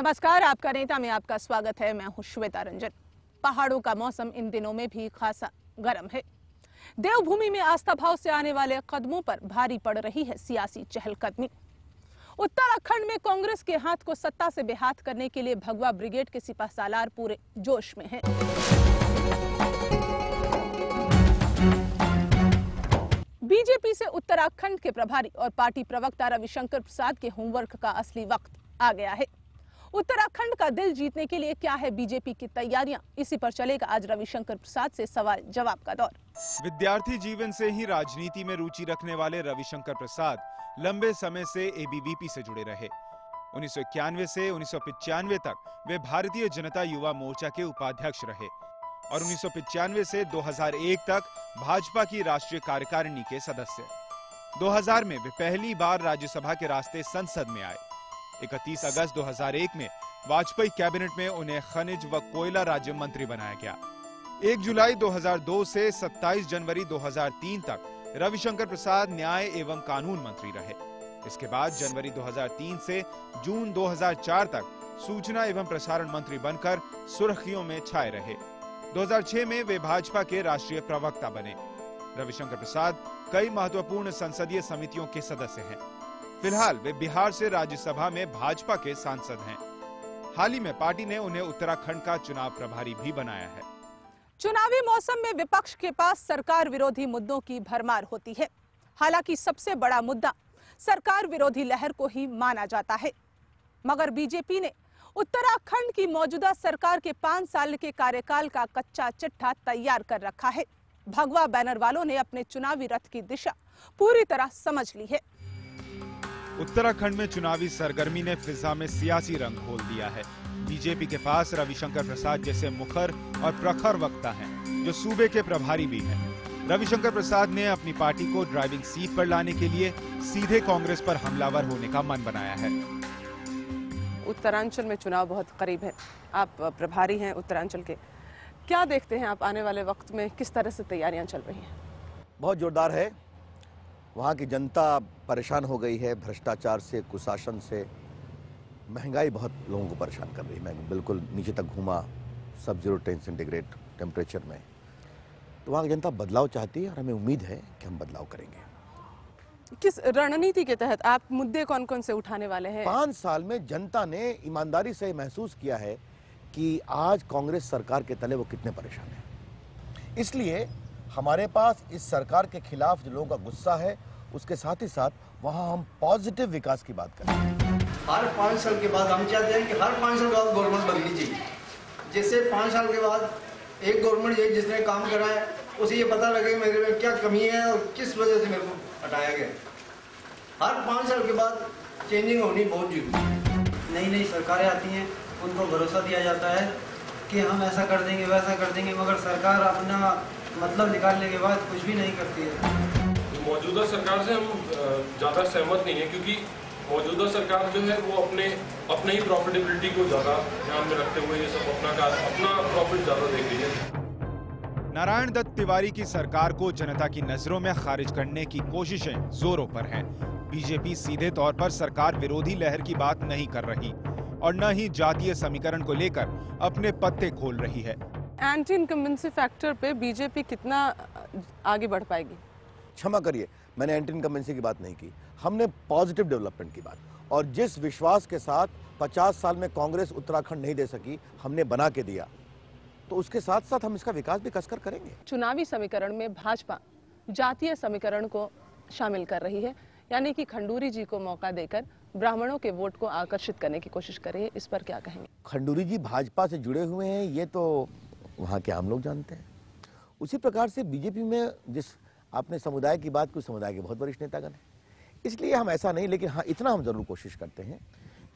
नमस्कार, आपका नेता में आपका स्वागत है। मैं हूं श्वेता रंजन। पहाड़ों का मौसम इन दिनों में भी खासा गर्म है। देवभूमि में आस्था भाव से आने वाले कदमों पर भारी पड़ रही है सियासी चहलकदमी। उत्तराखंड में कांग्रेस के हाथ को सत्ता से बेहाथ करने के लिए भगवा ब्रिगेड के सिपाहसालार पूरे जोश में हैं। बीजेपी से उत्तराखंड के प्रभारी और पार्टी प्रवक्ता रविशंकर प्रसाद के होमवर्क का असली वक्त आ गया है। उत्तराखंड का दिल जीतने के लिए क्या है बीजेपी की तैयारियां, इसी पर चलेगा आज रविशंकर प्रसाद से सवाल जवाब का दौर। विद्यार्थी जीवन से ही राजनीति में रुचि रखने वाले रविशंकर प्रसाद लंबे समय से एबीवीपी से जुड़े रहे। 1991 से 1995 तक वे भारतीय जनता युवा मोर्चा के उपाध्यक्ष रहे और 1995 से 2001 तक भाजपा की राष्ट्रीय कार्यकारिणी के सदस्य। 2000 में वे पहली बार राज्यसभा के रास्ते संसद में आए। 31 अगस्त 2001 में वाजपेयी कैबिनेट में उन्हें खनिज व कोयला राज्य मंत्री बनाया गया। 1 जुलाई 2002 से 27 जनवरी 2003 तक रविशंकर प्रसाद न्याय एवं कानून मंत्री रहे। इसके बाद जनवरी 2003 से जून 2004 तक सूचना एवं प्रसारण मंत्री बनकर सुर्खियों में छाए रहे। 2006 में वे भाजपा के राष्ट्रीय प्रवक्ता बने। रविशंकर प्रसाद कई महत्वपूर्ण संसदीय समितियों के सदस्य हैं। फिलहाल वे बिहार से राज्यसभा में भाजपा के सांसद हैं। हाल ही में पार्टी ने उन्हें उत्तराखंड का चुनाव प्रभारी भी बनाया है। चुनावी मौसम में विपक्ष के पास सरकार विरोधी मुद्दों की भरमार होती है। हालांकि सबसे बड़ा मुद्दा सरकार विरोधी लहर को ही माना जाता है, मगर बीजेपी ने उत्तराखंड की मौजूदा सरकार के 5 साल के कार्यकाल का कच्चा चिट्ठा तैयार कर रखा है। भगवा बैनर वालों ने अपने चुनावी रथ की दिशा पूरी तरह समझ ली है। उत्तराखंड में चुनावी सरगर्मी ने फिजा में सियासी रंग घोल दिया है। बीजेपी के पास रविशंकर प्रसाद जैसे मुखर और प्रखर वक्ता हैं, जो सूबे के प्रभारी भी हैं। रविशंकर प्रसाद ने अपनी पार्टी को ड्राइविंग सीट पर लाने के लिए सीधे कांग्रेस पर हमलावर होने का मन बनाया है। उत्तरांचल में चुनाव बहुत करीब है, आप प्रभारी हैं उत्तरांचल के, क्या देखते हैं आप आने वाले वक्त में किस तरह से तैयारियां चल रही हैं? बहुत जोरदार है। वहाँ की जनता परेशान हो गई है भ्रष्टाचार से, कुशासन से। महंगाई बहुत लोगों को परेशान कर रही है। मैं बिल्कुल नीचे तक घूमा, सब 0 सेंटीग्रेड टेम्परेचर में। तो वहाँ की जनता बदलाव चाहती है और हमें उम्मीद है कि हम बदलाव करेंगे। किस रणनीति के तहत आप मुद्दे कौन कौन से उठाने वाले हैं? 5 साल में जनता ने ईमानदारी से महसूस किया है कि आज कांग्रेस सरकार के तले वो कितने परेशान हैं। इसलिए हमारे पास इस सरकार के खिलाफ जो लोगों का गुस्सा है, उसके साथ ही साथ वहाँ हम पॉजिटिव विकास की बात करें। हर 5 साल के बाद हम चाहते हैं कि हर 5 साल के बाद गवर्नमेंट बदलनी चाहिए, जिससे 5 साल के बाद एक गवर्नमेंट ये जिसने काम करा है उसे ये पता लगे मेरे में क्या कमी है और किस वजह से मेरे को हटाया गया। हर 5 साल के बाद चेंजिंग होनी बहुत जरूरी। नई नई सरकारें आती हैं, उनको भरोसा दिया जाता है कि हम ऐसा कर देंगे वैसा कर देंगे, मगर सरकार अपना मतलब निकालने के बाद कुछ भी नहीं करती है। मौजूदा सरकार से हम ज़्यादा सहमत नहीं है, क्योंकि मौजूदा सरकार जो है वो अपने ही प्रॉफिटेबिलिटी को ज़्यादा ध्यान में रखते हुए ये सब अपना प्रॉफिट ज़्यादा देख रही है। नारायण दत्त तिवारी की सरकार को जनता की नजरों में खारिज करने की कोशिशें जोरों पर हैं। बीजेपी सीधे तौर पर सरकार विरोधी लहर की बात नहीं कर रही और न ही जातीय समीकरण को लेकर अपने पत्ते खोल रही है। एंटी इनकम्बेंसी फैक्टर पे बीजेपी कितना आगे बढ़ पाएगी? क्षमा करिए, मैंने एंटी इनकम्बेंसी की बात नहीं की, हमने पॉजिटिव डेवलपमेंट की बात। और जिस विश्वास के साथ 50 साल में कांग्रेस उत्तराखंड नहीं दे सकी, हमने बना के दिया, तो उसके साथ साथ हम इसका विकास भी कसकर करेंगे। चुनावी समीकरण में भाजपा जातीय समीकरण को शामिल कर रही है, यानी कि खंडूरी जी को मौका देकर ब्राह्मणों के वोट को आकर्षित करने की कोशिश कर रही है। इस पर क्या कहेंगे? खंडूरी जी भाजपा से जुड़े हुए हैं, ये तो वहाँ के आम लोग जानते हैं। उसी प्रकार से बीजेपी में जिस आपने समुदाय की बात की, समुदाय के बहुत वरिष्ठ नेतागण हैं, इसलिए हम ऐसा नहीं, लेकिन हाँ इतना हम जरूर कोशिश करते हैं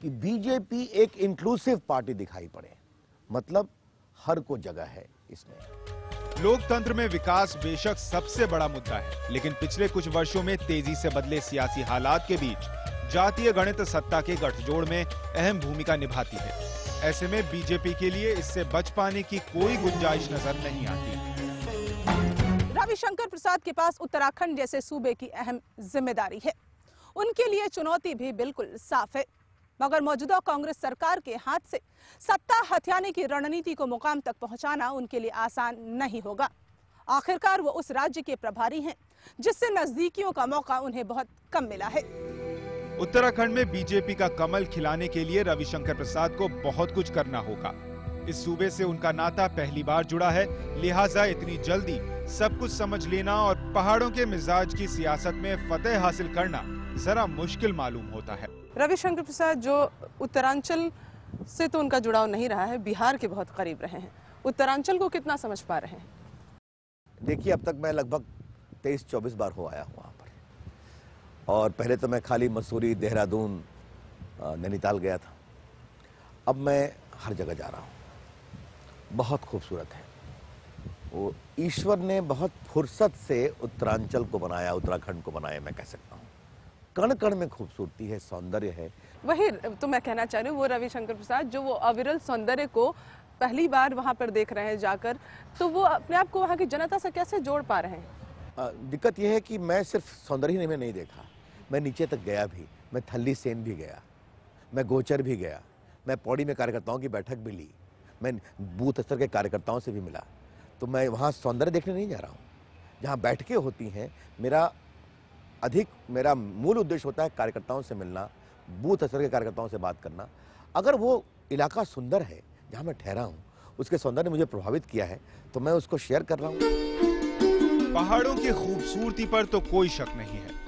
कि बीजेपी एक इंक्लूसिव पार्टी दिखाई पड़े, मतलब हर को जगह है इसमें। लोकतंत्र में विकास बेशक सबसे बड़ा मुद्दा है, लेकिन पिछले कुछ वर्षों में तेजी से बदले सियासी हालात के बीच जातीय गणित सत्ता के गठजोड़ में अहम भूमिका निभाती है। ऐसे में बीजेपी के लिए इससे बच पाने की कोई गुंजाइश नजर नहीं आती। रविशंकर प्रसाद के पास उत्तराखंड जैसे सूबे की अहम जिम्मेदारी है। उनके लिए चुनौती भी बिल्कुल साफ है। मगर मौजूदा कांग्रेस सरकार के हाथ से सत्ता हथियाने की रणनीति को मुकाम तक पहुंचाना उनके लिए आसान नहीं होगा। आखिरकार वो उस राज्य के प्रभारी हैं जिससे नजदीकियों का मौका उन्हें बहुत कम मिला है। उत्तराखंड में बीजेपी का कमल खिलाने के लिए रविशंकर प्रसाद को बहुत कुछ करना होगा। इस सूबे से उनका नाता पहली बार जुड़ा है, लिहाजा इतनी जल्दी सब कुछ समझ लेना और पहाड़ों के मिजाज की सियासत में फतेह हासिल करना जरा मुश्किल मालूम होता है। रविशंकर प्रसाद जो उत्तरांचल से तो उनका जुड़ाव नहीं रहा है, बिहार के बहुत करीब रहे हैं। उत्तरांचल को कितना समझ पा रहे हैं? देखिए, अब तक मैं लगभग 23-24 बार हो आया हूँ वहाँ पर, और पहले तो मैं खाली मसूरी, देहरादून, नैनीताल गया था। अब मैं हर जगह जा रहा हूँ। बहुत खूबसूरत है वो। ईश्वर ने बहुत फुर्सत से उत्तरांचल को बनाया, उत्तराखंड को बनाया, मैं कह सकता हूँ। कण कण में खूबसूरती है, सौंदर्य है। वही तो मैं कहना चाह रही हूँ, वो रविशंकर प्रसाद जो वो अविरल सौंदर्य को पहली बार वहाँ पर देख रहे हैं जाकर, तो वो अपने आप को वहाँ की जनता से कैसे जोड़ पा रहे हैं? दिक्कत यह है कि मैं सिर्फ सौंदर्य में नहीं देखा, मैं नीचे तक गया भी। मैं थल्ली सेन भी गया, मैं गोचर भी गया, मैं पौड़ी में कार्यकर्ताओं की बैठक भी ली, मैं बूथ स्तर के कार्यकर्ताओं से भी मिला। तो मैं वहाँ सौंदर्य देखने नहीं जा रहा हूँ। जहाँ बैठकें होती हैं, मेरा मूल उद्देश्य होता है कार्यकर्ताओं से मिलना, बूथ स्तर के कार्यकर्ताओं से बात करना। अगर वो इलाका सुंदर है जहाँ मैं ठहरा हूँ, उसके सौंदर्य ने मुझे प्रभावित किया है, तो मैं उसको शेयर कर रहा हूँ। पहाड़ों की खूबसूरती पर तो कोई शक नहीं है,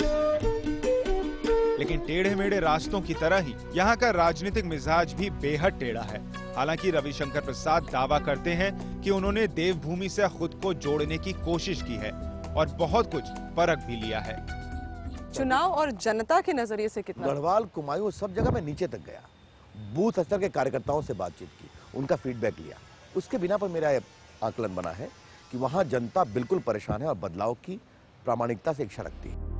लेकिन टेढ़े मेढ़े रास्तों की तरह ही यहाँ का राजनीतिक मिजाज भी बेहद टेढ़ा है। हालांकि रविशंकर प्रसाद दावा करते हैं कि उन्होंने देवभूमि से खुद को जोड़ने की कोशिश की है और बहुत कुछ परख भी लिया है। चुनाव और जनता के नजरिए से कितना? गढ़वाल, कुमायूं, सब जगह मैं नीचे तक गया, बूथ स्तर के कार्यकर्ताओं से बातचीत की, उनका फीडबैक लिया। उसके बिना पर मेरा आकलन बना है कि वहां जनता बिल्कुल परेशान है और बदलाव की प्रामाणिकता से इच्छा रखती है।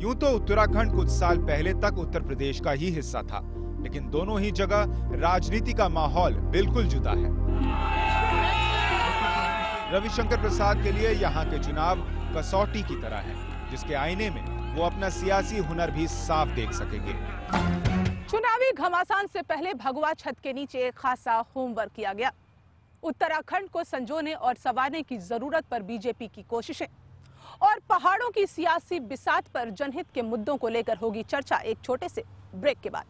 यूं तो उत्तराखंड कुछ साल पहले तक उत्तर प्रदेश का ही हिस्सा था, लेकिन दोनों ही जगह राजनीति का माहौल बिल्कुल जुदा है। रविशंकर प्रसाद के लिए यहाँ के चुनाव कसौटी की तरह है, जिसके आईने में वो अपना सियासी हुनर भी साफ देख सकेंगे। चुनावी घमासान से पहले भगवा छत के नीचे एक खासा होमवर्क किया गया। उत्तराखंड को संजोने और संवारने की जरूरत पर बीजेपी की कोशिशें और पहाड़ों की सियासी बिसात पर जनहित के मुद्दों को लेकर होगी चर्चा एक छोटे से ब्रेक के बाद।